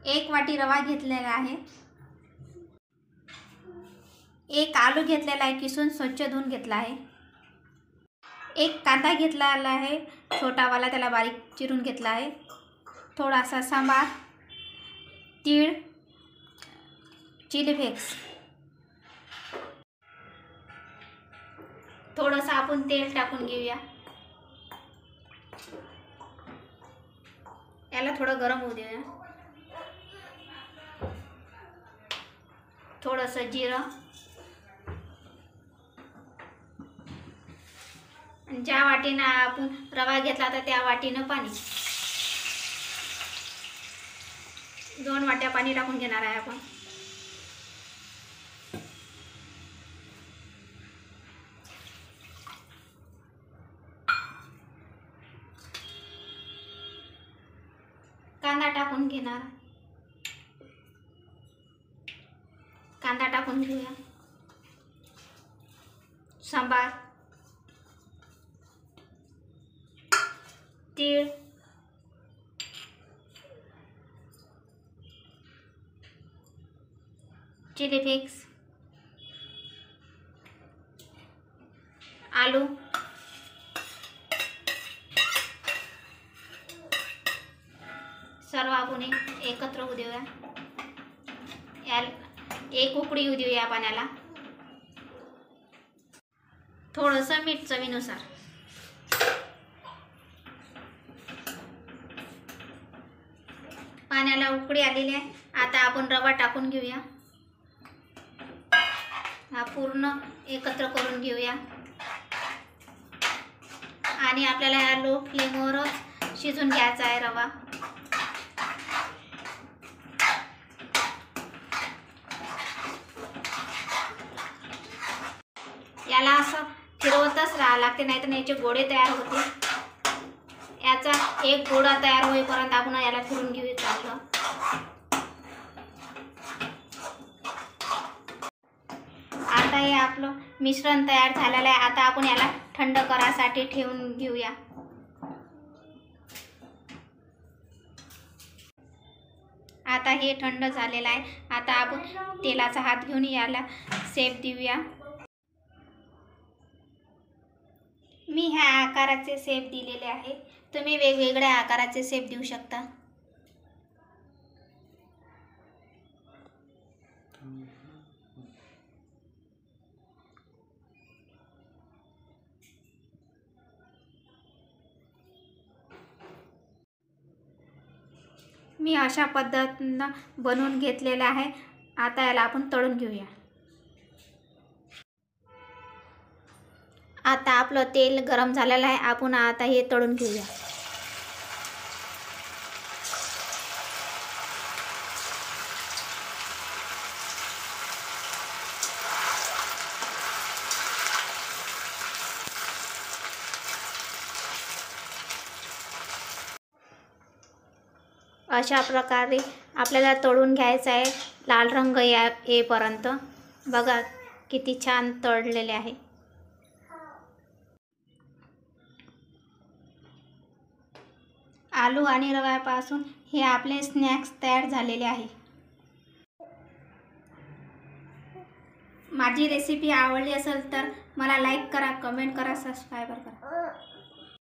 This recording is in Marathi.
1 वाटी रवा घेतलेला आहे। 1 आलू घेतलेला आहे, किसून स्वच्छ धुवून घेतला आहे। 1 कांदा घेतलेला आहे छोटावाला, त्याला बारीक चिरून घेतला आहे। थोडासा सांबार, तीळ, चिली फ्लेक्स, थोडंसं आपण तेल टाकून घेऊया। याला थोडं गरम होऊ देऊया। थोडंसं जिरं, ज्या वाटीनं आपण रवा घेतला तर त्या वाटीनं पाणी, 2 वाट्या पाणी टाकून घेणार आहे आपण। कांदा टाकून घेणार, कांदा टाकून घेऊया। सांबार, तीळ, चिली फ्लेक्स, आलू, सर्व आपण एकत्र होऊ देऊया। याला 1 उकळी येऊ देऊया पाण्याला। थोडंसं मीठ चवीनुसार। पाण्याला उकळी आलेली आहे। आता आपण रवा टाकून घेऊया। हा पूर्ण एकत्र करून घेऊया आणि आपल्याला या लो फ्लेमवरच शिजून घ्यायचा आहे रवा। याला असं फिरवतच राहावं लागते, नाहीतर याचे गोळे तयार होते। याचा एक गोळा तयार होईपर्यंत आपण याला फिरून घेऊ चांगलं। आता हे आपलं मिश्रण तयार झालेलं आहे। आता आपण याला थंड करायसाठी ठेवून घेऊया। आता हे थंड झालेलं आहे। आता आपण तेलाचा हात घेऊन याला शेप देऊया। मी ह्या आकाराचे शेप दिलेले आहे, तुम्ही वेगवेगळ्या आकाराचे शेप देऊ शकता। मी अशा पद्धतीनं बनवून घेतलेलं आहे। आता याला आपण तळून घेऊया। आता आपलं तेल गरम झालेलं आहे, आपण आता हे तळून घेऊया। अशा प्रकारे आपल्याला तळून घ्यायचं आहे, लाल रंग येईपर्यंत। बघा किती छान तळलेले आहे। आलू आणि रव्यापासून हे आपले स्नॅक्स तयार झालेले आहे। माझी रेसिपी आवडली असेल तर मला लाईक करा, कमेंट करा, सबस्क्राईब करा।